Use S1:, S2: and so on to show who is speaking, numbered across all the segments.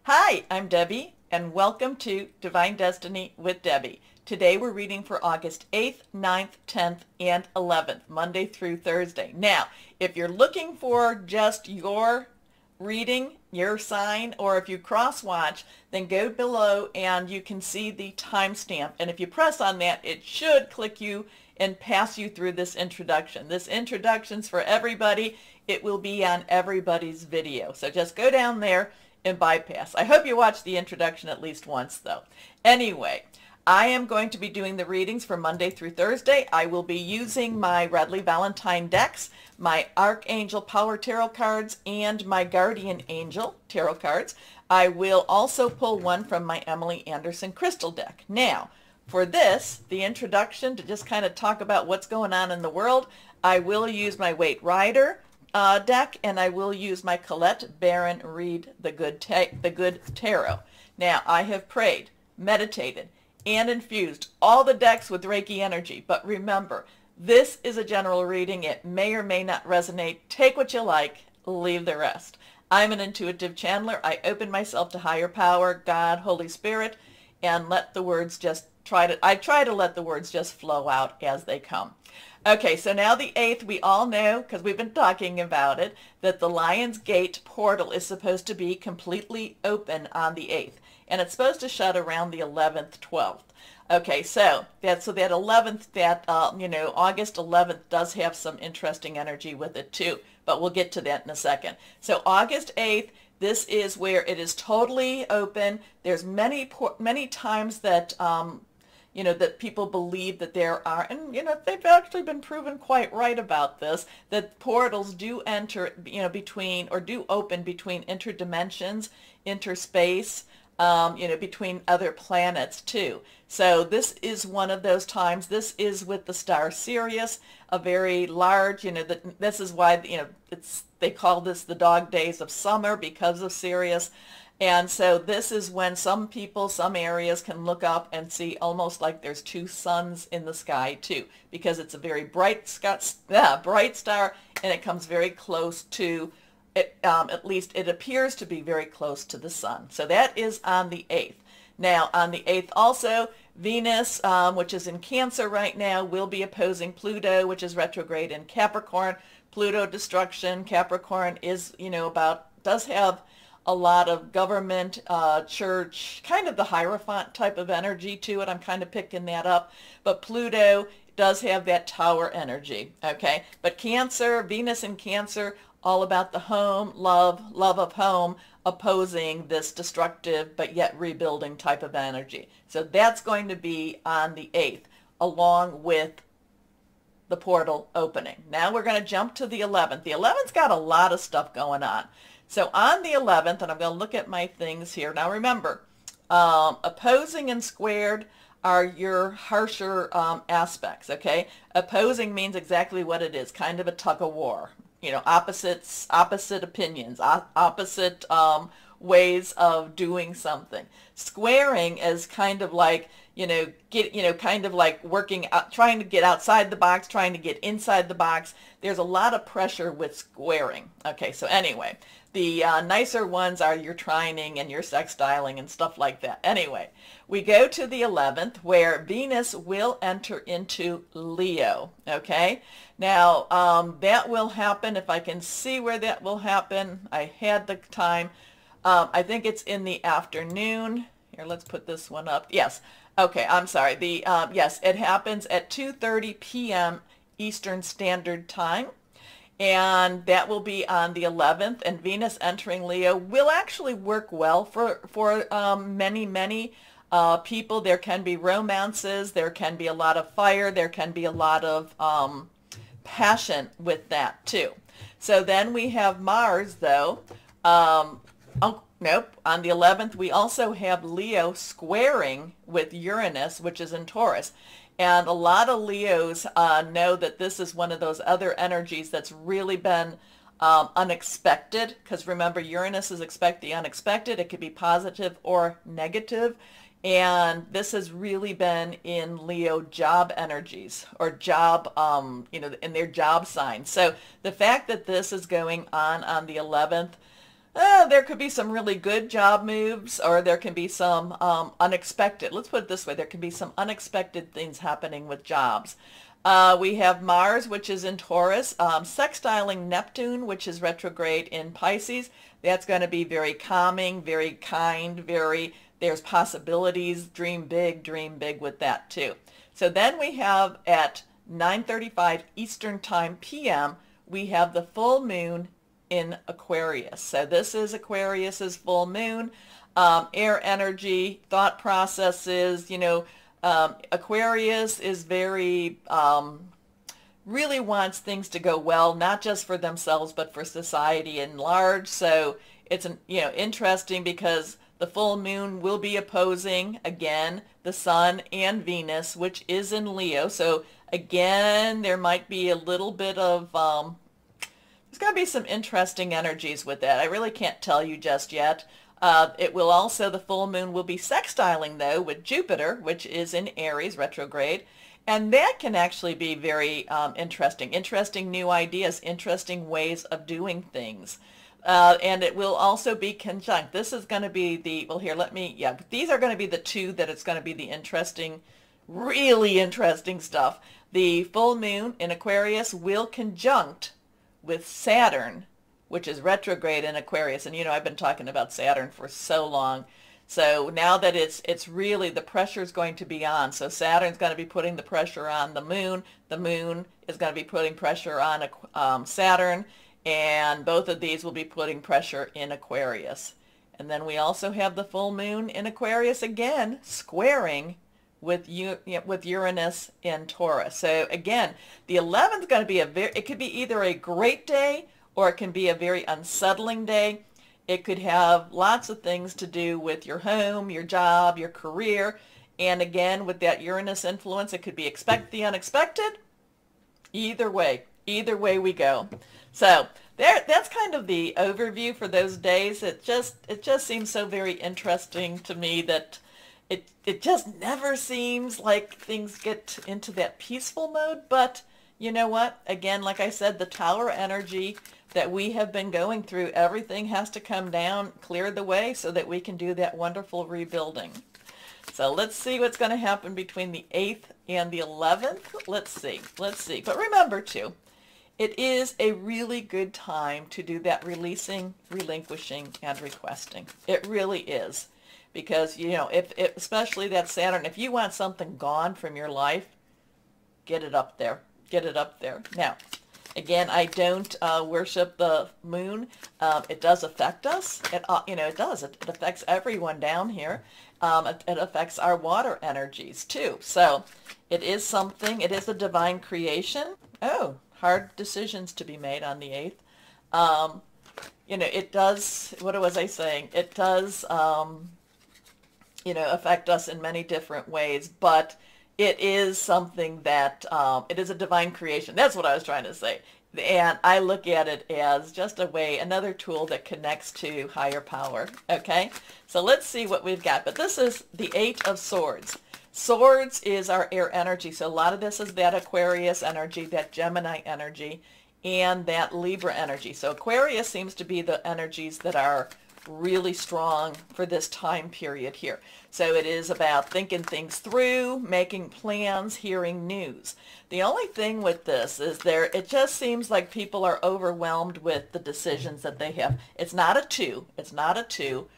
S1: Hi, I'm Debbie, and welcome to Divine Destiny with Debbie. Today we're reading for August 8th, 9th, 10th, and 11th, Monday through Thursday. Now, if you're looking for just your reading, your sign, or if you cross-watch, then go below and you can see the timestamp. And if you press on that, it should click you and pass you through this introduction. This introduction's for everybody. It will be on everybody's video. So just go down there and bypass. I hope you watched the introduction at least once, though. Anyway, I am going to be doing the readings for Monday through Thursday. I will be using my Radley Valentine decks, my Archangel Power Tarot cards, and my Guardian Angel Tarot cards. I will also pull one from my Emily Anderson Crystal deck. Now, for this, the introduction, to just kind of talk about what's going on in the world, I will use my Waite Rider deck, and I will use my Colette Baron Reed the Good Tarot. Now, I have prayed, meditated, and infused all the decks with Reiki energy, but remember, this is a general reading. It may or may not resonate. Take what you like, leave the rest. I'm an intuitive channeler. I open myself to higher power, God, Holy Spirit, and let the words just I try to let the words just flow out as they come. Okay, so now the 8th, we all know, because we've been talking about it, that the Lion's Gate portal is supposed to be completely open on the 8th. And it's supposed to shut around the 11th, 12th. Okay, so that 11th, August 11th does have some interesting energy with it too. But we'll get to that in a second. So August 8th, this is where it is totally open. There's many times that that people believe that there are, and they've actually been proven quite right about this, that portals do enter, between, or do open between interdimensions, interspace, between other planets too. So this is one of those times. This is with the star Sirius, a very large, this is why, they call this the dog days of summer because of Sirius. And so this is when some people, some areas can look up and see almost like there's two suns in the sky too, because it's a very bright star, and it comes very close to it. At least it appears to be very close to the sun. So that is on the 8th. Now on the 8th also, Venus, which is in Cancer right now, will be opposing Pluto, which is retrograde in Capricorn. Pluto destruction. Capricorn is, does have a lot of government, church, kind of the Hierophant type of energy to it. I'm kind of picking that up. But Pluto does have that tower energy, okay? But Cancer, Venus in Cancer, all about the home, love of home, opposing this destructive but yet rebuilding type of energy. So that's going to be on the 8th, along with the portal opening. Now we're going to jump to the 11th. The 11th's got a lot of stuff going on. So on the 11th, and I'm going to look at my things here. Now remember, opposing and squared are your harsher aspects, okay? Opposing means exactly what it is, kind of a tug of war. Opposite opinions, opposite ways of doing something. Squaring is kind of like, kind of like working out, trying to get outside the box, trying to get inside the box. There's a lot of pressure with squaring. Okay, so anyway, the nicer ones are your trining and your sextiling and stuff like that. Anyway, we go to the 11th where Venus will enter into Leo. Okay, now that will happen, if I can see where that will happen. I had the time. I think it's in the afternoon. Here, let's put this one up. Yes. Okay, I'm sorry. Yes, it happens at 2:30 p.m. Eastern Standard Time. And that will be on the 11th. And Venus entering Leo will actually work well for many people. There can be romances. There can be a lot of fire. There can be a lot of passion with that too. So then we have Mars, though. Nope. On the 11th, we also have Leo squaring with Uranus, which is in Taurus. And a lot of Leos know that this is one of those other energies that's really been unexpected. Because remember, Uranus is expect the unexpected. It could be positive or negative. And this has really been in Leo job energies, or job, in their job sign. So the fact that this is going on the 11th, There could be some really good job moves, or there can be some unexpected. Let's put it this way. There can be some unexpected things happening with jobs. We have Mars, which is in Taurus, sextiling Neptune, which is retrograde in Pisces. That's going to be very calming, very kind, there's possibilities. Dream big with that too. So then we have at 9:35 Eastern Time p.m., we have the full moon in Aquarius. So this is Aquarius's full moon. Air energy, thought processes, Aquarius is very, really wants things to go well, not just for themselves, but for society in large. So it's, interesting because the full moon will be opposing, again, the sun and Venus, which is in Leo. So again, there might be a little bit of, there's going to be some interesting energies with that. I really can't tell you just yet. It will also, the full moon will be sextiling, though, with Jupiter, which is in Aries, retrograde. And that can actually be very interesting. Interesting new ideas, interesting ways of doing things. And it will also be conjunct. This is going to be the, well, here, these are going to be the two that it's going to be the interesting, really interesting stuff. The full moon in Aquarius will conjunct with Saturn, which is retrograde in Aquarius. And I've been talking about Saturn for so long. So now that it's really, the pressure is going to be on. So Saturn's going to be putting the pressure on the moon. The moon is going to be putting pressure on Saturn. And both of these will be putting pressure in Aquarius. And then we also have the full moon in Aquarius again, squaring with Uranus in Taurus. So again, the 11th is going to be it could be either a great day or it can be a very unsettling day. It could have lots of things to do with your home, your job, your career. And again, with that Uranus influence, it could be expect the unexpected. Either way we go. So that's kind of the overview for those days. It just seems so very interesting to me that it just never seems like things get into that peaceful mode. But you know what? Again, like I said, the Tower energy that we have been going through, everything has to come down, clear the way so that we can do that wonderful rebuilding. So let's see what's going to happen between the 8th and the 11th. Let's see. But remember too, it is a really good time to do that releasing, relinquishing, and requesting. It really is. Because, if especially that Saturn, if you want something gone from your life, get it up there. Get it up there. Now, again, I don't worship the moon. It does affect us. It does. It affects everyone down here. It affects our water energies, too. So, it is something. It is a divine creation. Oh, hard decisions to be made on the 8th. It does, what was I saying? It does... affect us in many different ways, but it is something that, it is a divine creation. That's what I was trying to say. And I look at it as just another tool that connects to higher power. Okay, so let's see what we've got. But this is the 8 of Swords. Swords is our air energy. So a lot of this is that Aquarius energy, that Gemini energy, and that Libra energy. So Aquarius seems to be the energies that are really strong for this time period here. So it is about thinking things through, making plans, hearing news. The only thing with this is it just seems like people are overwhelmed with the decisions that they have. It's not a 2. It's not a 2.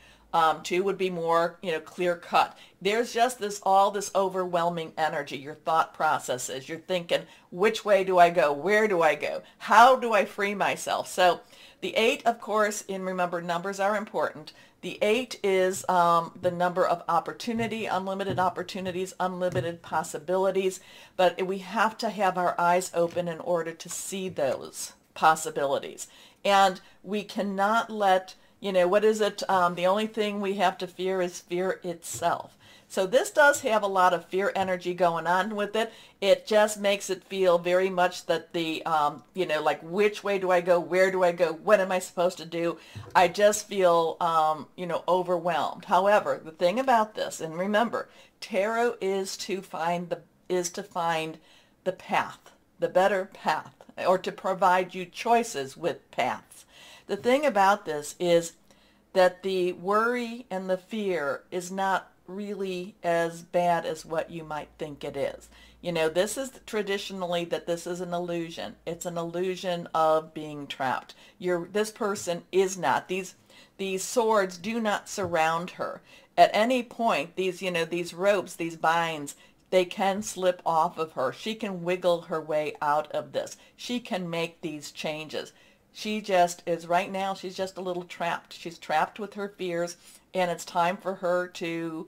S1: 2 would be more, clear cut. There's just all this overwhelming energy, your thought processes. You're thinking, which way do I go? Where do I go? How do I free myself? So the 8, of course, and remember, numbers are important. The 8 is the number of opportunity, unlimited opportunities, unlimited possibilities. But we have to have our eyes open in order to see those possibilities. And we cannot let, what is it? The only thing we have to fear is fear itself. So this does have a lot of fear energy going on with it. It just makes it feel very much that the, like which way do I go? Where do I go? What am I supposed to do? I just feel, overwhelmed. However, the thing about this, and remember, tarot is to find the path, the better path, or to provide you choices with paths. The thing about this is that the worry and the fear is not really as bad as what you might think it is. You know, this is traditionally that this is an illusion. It's an illusion of being trapped. This person is not. These swords do not surround her. At any point, these ropes, these binds, they can slip off of her. She can wiggle her way out of this. She can make these changes. She just is, right now, she's just a little trapped. She's trapped with her fears, and it's time for her to,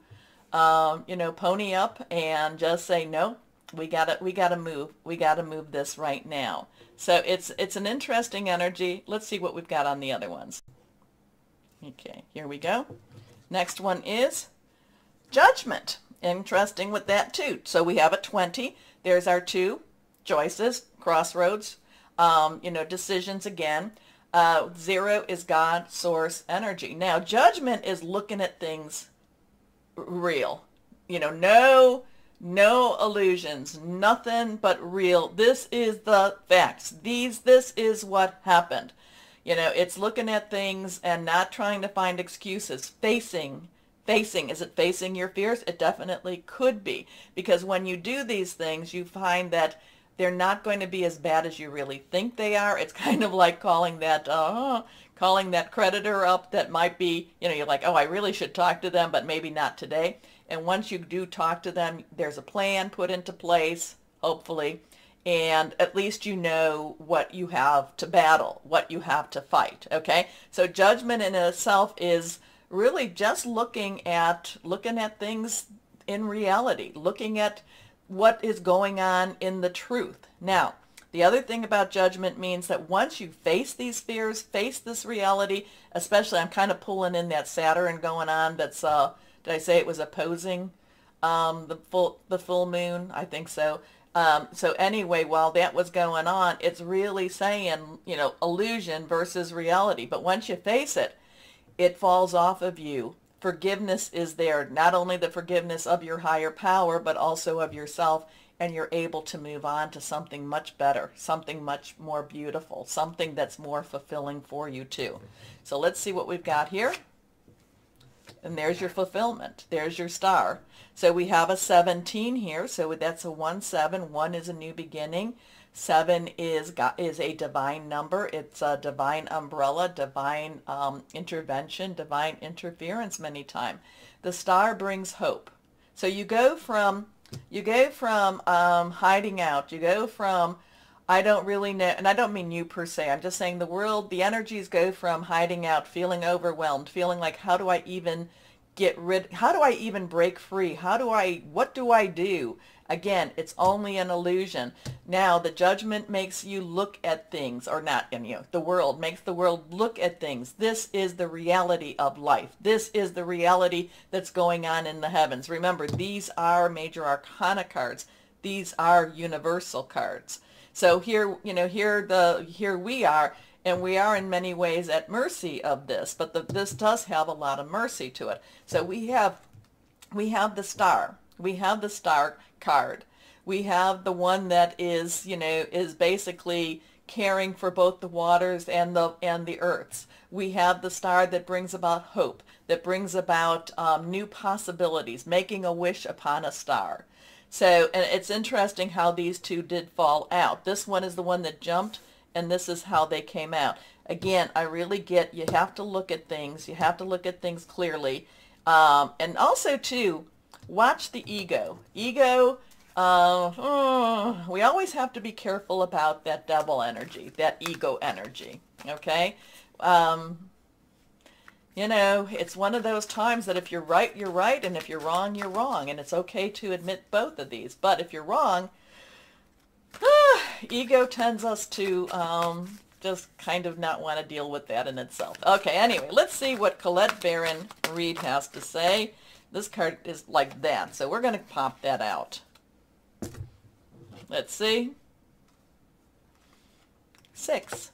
S1: pony up and just say, no, we gotta move this right now. So it's an interesting energy. Let's see what we've got on the other ones. Okay, here we go. Next one is Judgment. Interesting with that too. So we have a 20. There's our two choices, crossroads, decisions again. 0 is God, source, energy. Now, Judgment is looking at things real. No illusions, nothing but real. This is the facts. This is what happened. It's looking at things and not trying to find excuses. Facing. Is it facing your fears? It definitely could be. Because when you do these things, you find that they're not going to be as bad as you really think they are. It's kind of like calling that creditor up that might be, you're like, oh, I really should talk to them, but maybe not today. And once you do talk to them, there's a plan put into place, hopefully, and at least you know what you have to battle, what you have to fight, okay? So Judgment in itself is really just looking at things in reality, looking at what is going on in the truth. Now, the other thing about Judgment means that once you face these fears, face this reality, especially I'm kind of pulling in that Saturn going on that's, did I say it was opposing the full moon? I think so. So anyway, while that was going on, it's really saying, illusion versus reality. But once you face it, it falls off of you. Forgiveness is there, not only the forgiveness of your higher power, but also of yourself, and you're able to move on to something much better, something much more beautiful, something that's more fulfilling for you too. So let's see what we've got here. And there's your fulfillment. There's your star. So we have a 17 here. So that's a 1-7. 1 is a new beginning. 7 is a divine number. It's a divine umbrella, divine intervention, divine interference many times. The star brings hope. So you go from hiding out. You go from I don't really know, and I don't mean you per se. I'm just saying the world, the energies go from hiding out, feeling overwhelmed, feeling like how do I even break free? What do I do? Again, it's only an illusion. Now, the Judgment makes you look at things, or not, the world makes the world look at things. This is the reality of life. This is the reality that's going on in the heavens. Remember, these are major arcana cards. These are universal cards. So here, here we are, and we are in many ways at mercy of this, but this does have a lot of mercy to it. So we have the star. We have the star card. We have the one that is, is basically caring for both the waters and the earths. We have the star that brings about hope, that brings about new possibilities, making a wish upon a star. So, and it's interesting how these two did fall out. This one is the one that jumped, and this is how they came out. Again, I really get you have to look at things. You have to look at things clearly. And also, too, watch the ego. Ego, we always have to be careful about that devil energy, that ego energy, okay? It's one of those times that if you're right, you're right, and if you're wrong, you're wrong, and it's okay to admit both of these. But if you're wrong, ego tends us to just kind of not want to deal with that in itself. Okay, anyway, let's see what Colette Baron Reed has to say. This card is like that, so we're going to pop that out. Let's see. 6.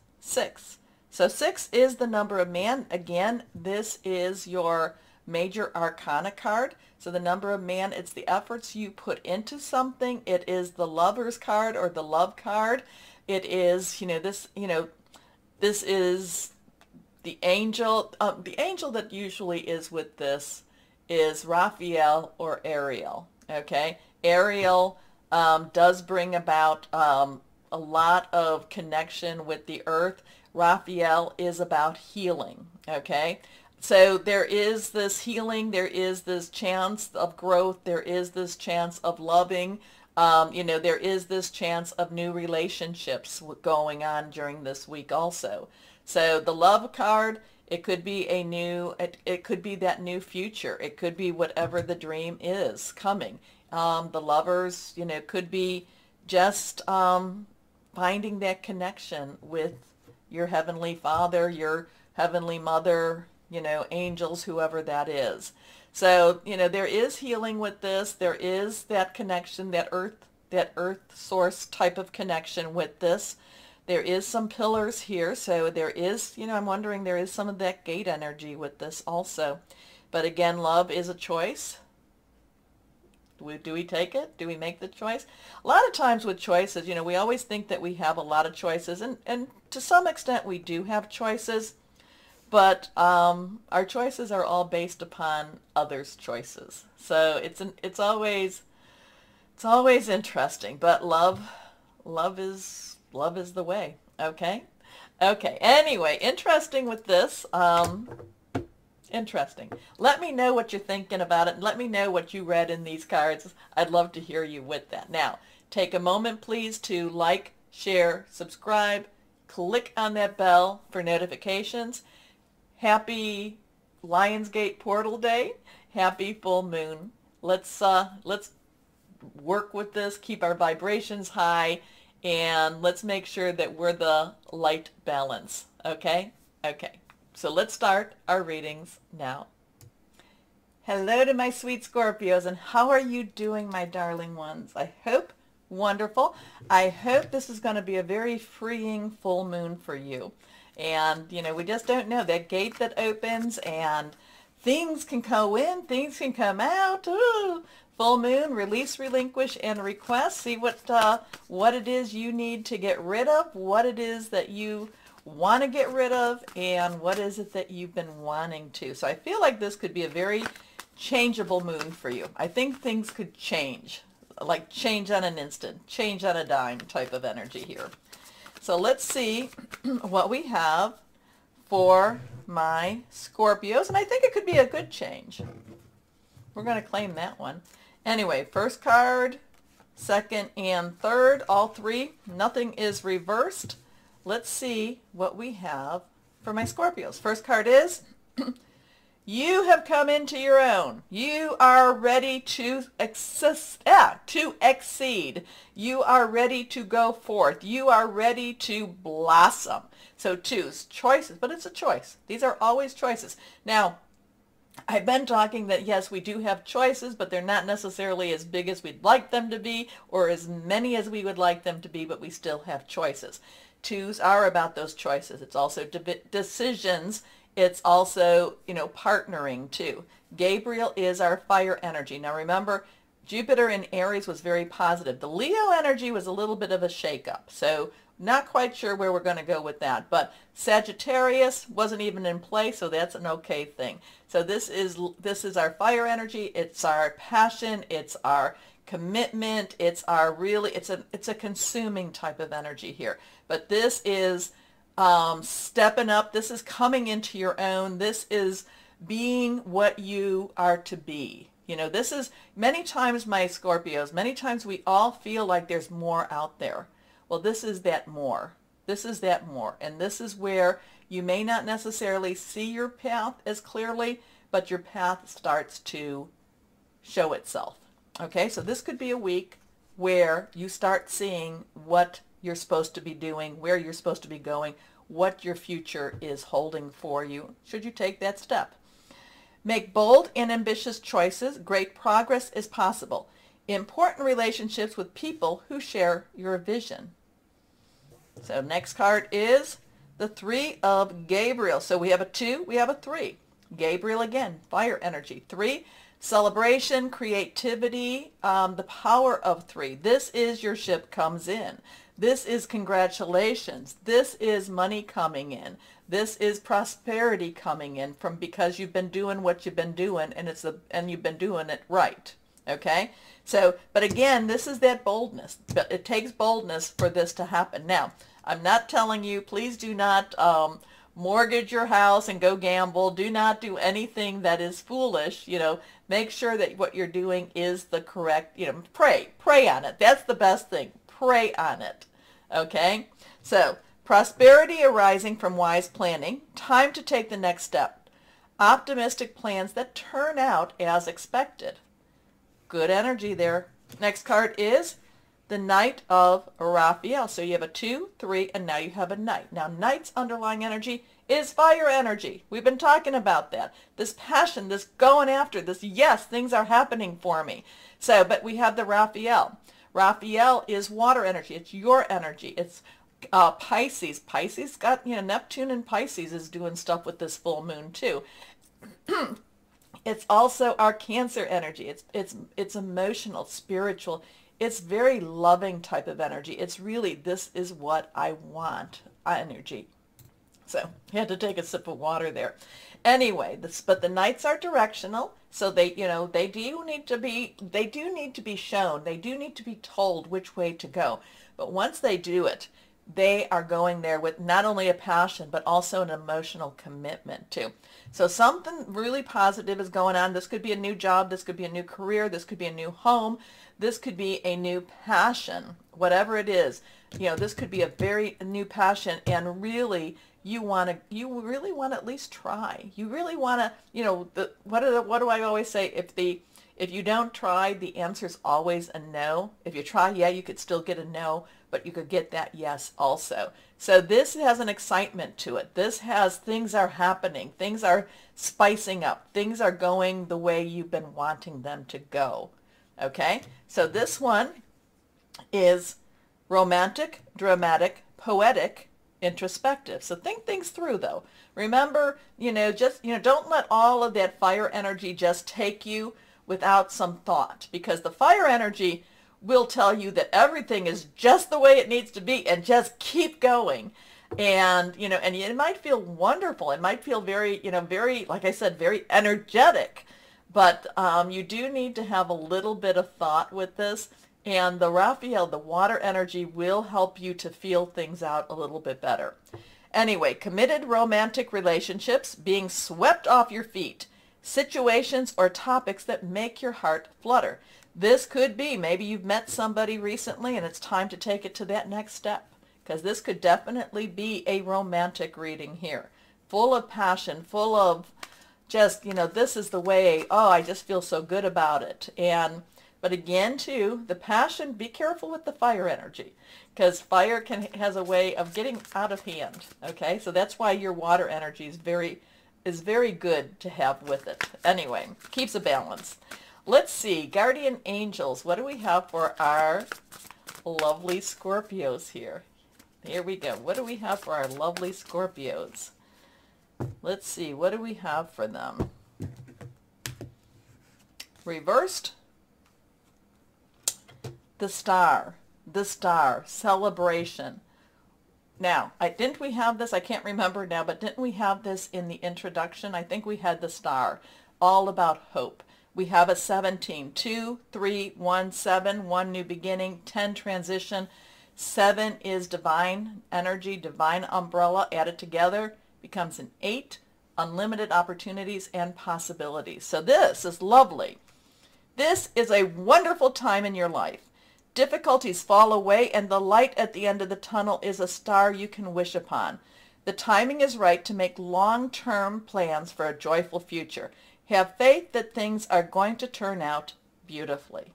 S1: So 6 is the number of man. Again, this is your major arcana card. So the number of man, it's the efforts you put into something. It is the lover's card or the love card. It is, this is the angel that usually is with this is Raphael or Ariel. Okay, Ariel does bring about a lot of connection with the earth. Raphael is about healing. Okay, so there is this healing, there is this chance of growth, there is this chance of loving. There is this chance of new relationships going on during this week also. So the love card, it could be it could be that new future. It could be whatever the dream is coming. The lovers, could be just finding that connection with your Heavenly Father, your Heavenly Mother, angels, whoever that is. So, there is healing with this. There is that connection, that earth source type of connection with this. There is some pillars here. So there is, I'm wondering, there is some of that gate energy with this also. But again, love is a choice. Do we take it? Do we make the choice? A lot of times with choices, we always think that we have a lot of choices. And to some extent we do have choices. But our choices are all based upon others' choices. So it's always interesting. But love is the way. Okay. Okay. Anyway, interesting with this. Interesting. Let me know what you're thinking about it. Let me know what you read in these cards. I'd love to hear you with that. Now, take a moment, please, to like, share, subscribe, click on that bell for notifications. Happy Lionsgate Portal Day. Happy full moon. Let's work with this, keep our vibrations high, and let's make sure that we're the light balance. Okay? Okay. So let's start our readings now. Hello to my sweet Scorpios, and how are you doing, my darling ones? I hope wonderful. I hope this is going to be a very freeing full moon for you. And, we just don't know. That gate that opens and things can go in, things can come out. Ooh. Full moon, release, relinquish, and request. See what it is you need to get rid of, what it is that you want to get rid of, and what is it that you've been wanting to. So I feel like this could be a very changeable moon for you. I think things could change, like change on an instant, change on a dime type of energy here. So let's see what we have for my Scorpios. And I think it could be a good change. We're going to claim that one. Anyway, first card, second, and third, all three. Nothing is reversed. Let's see what we have for my Scorpios. First card is, you have come into your own. You are ready to exceed. You are ready to go forth. You are ready to blossom. So twos, choices, but it's a choice. These are always choices. Now, I've been talking that yes, we do have choices, but they're not necessarily as big as we'd like them to be or as many as we would like them to be, but we still have choices. Twos are about those choices. It's also decisions. It's also, partnering too. Gabriel is our fire energy. Now remember, Jupiter in Aries was very positive. The Leo energy was a little bit of a shakeup. So not quite sure where we're going to go with that. But Sagittarius wasn't even in play, so that's an okay thing. So this is our fire energy. It's our passion. It's our commitment. It's our it's a consuming type of energy here. But this is stepping up. This is coming into your own. This is being what you are to be. This is many times, my Scorpios, many times we all feel like there's more out there. Well, this is that more. This is that more. And this is where you may not necessarily see your path as clearly, but your path starts to show itself. Okay, so this could be a week where you start seeing what you're supposed to be doing, where you're supposed to be going, what your future is holding for you, should you take that step. Make bold and ambitious choices. Great progress is possible. Important relationships with people who share your vision. So next card is the Three of Gabriel. So we have a 2, we have a 3. Gabriel again, fire energy. 3, celebration, creativity, the power of 3. This is your ship comes in. This is congratulations. This is money coming in. This is prosperity coming in from because you've been doing what you've been doing, and you've been doing it right. Okay? So, but again, this is that boldness. But it takes boldness for this to happen. Now, I'm not telling you, please do not mortgage your house and go gamble. Do not do anything that is foolish. Make sure that what you're doing is the correct, pray on it. That's the best thing. Pray on it. Okay? So, prosperity arising from wise planning. Time to take the next step. Optimistic plans that turn out as expected. Good energy there. Next card is the Knight of Raphael. So you have a 2, 3, and now you have a Knight. Now, Knight's underlying energy is fire energy. We've been talking about that. This passion, this going after, this, yes, things are happening for me. So, but we have the Raphael. Raphael is water energy. It's your energy. It's Pisces. Pisces got, Neptune and Pisces is doing stuff with this full moon too. It's also our Cancer energy. It's emotional, spiritual. It's very loving type of energy. It's really, this is what I want energy. So I had to take a sip of water there. Anyway, but the Knights are directional, so they do need to be shown. They do need to be told which way to go. But once they do it, they are going there with not only a passion, but also an emotional commitment too. So something really positive is going on. This could be a new job. This could be a new career. This could be a new home. This could be a new passion, whatever it is. This could be a very new passion, and really, you really want to at least try. You really want to, what do I always say? If you don't try, the answer is always a no. If you try, yeah, you could still get a no, but you could get that yes also. So this has an excitement to it. This has, things are happening. Things are spicing up. Things are going the way you've been wanting them to go. Okay? So this one is romantic, dramatic, poetic, introspective. So think things through though. Remember, don't let all of that fire energy just take you without some thought, because the fire energy will tell you that everything is just the way it needs to be and just keep going. And, and it might feel wonderful. It might feel very, very, like I said, very energetic. But you do need to have a little bit of thought with this. And the Raphael, the water energy, will help you to feel things out a little bit better. Anyway, committed romantic relationships, being swept off your feet, situations or topics that make your heart flutter. This could be, maybe you've met somebody recently and it's time to take it to that next step, because this could definitely be a romantic reading here. Full of passion, full of just, this is the way, oh, I just feel so good about it. But again, too, the passion, be careful with the fire energy, because fire has a way of getting out of hand, okay? So that's why your water energy is very good to have with it. Anyway, keeps a balance. Let's see, guardian angels. What do we have for our lovely Scorpios here? Here we go. What do we have for our lovely Scorpios? Let's see, what do we have for them? Reversed. The star, celebration. Now, didn't we have this? I can't remember now, but didn't we have this in the introduction? I think we had the star, all about hope. We have a 17, 2, 3, 1, 7, 1 new beginning, 10 transition. 7 is divine energy, divine umbrella. Added together becomes an 8, unlimited opportunities and possibilities. So this is lovely. This is a wonderful time in your life. Difficulties fall away, and the light at the end of the tunnel is a star you can wish upon. The timing is right to make long-term plans for a joyful future. Have faith that things are going to turn out beautifully.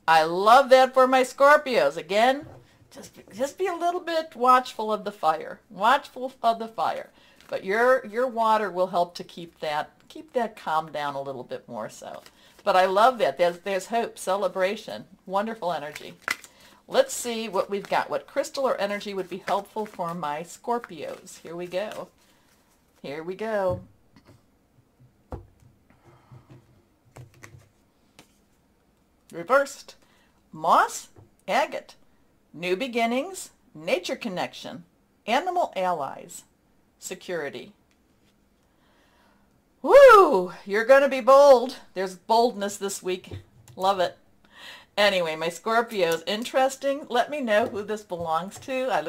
S1: I love that for my Scorpios. Again, just be a little bit watchful of the fire. Watchful of the fire. But your water will help to keep that calm down a little bit more so. But I love that. There's hope, celebration, wonderful energy. Let's see what we've got. What crystal or energy would be helpful for my Scorpios? Here we go. Here we go. Reversed. Moss, agate. New beginnings, nature connection, animal allies, security. Woo! You're going to be bold. There's boldness this week. Love it. Anyway, my Scorpios, interesting. Let me know who this belongs to. I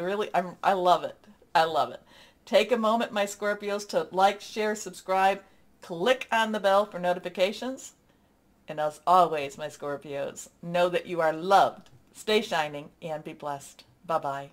S1: love it. I love it. Take a moment, my Scorpios, to like, share, subscribe, click on the bell for notifications. And as always, my Scorpios, know that you are loved. Stay shining and be blessed. Bye-bye.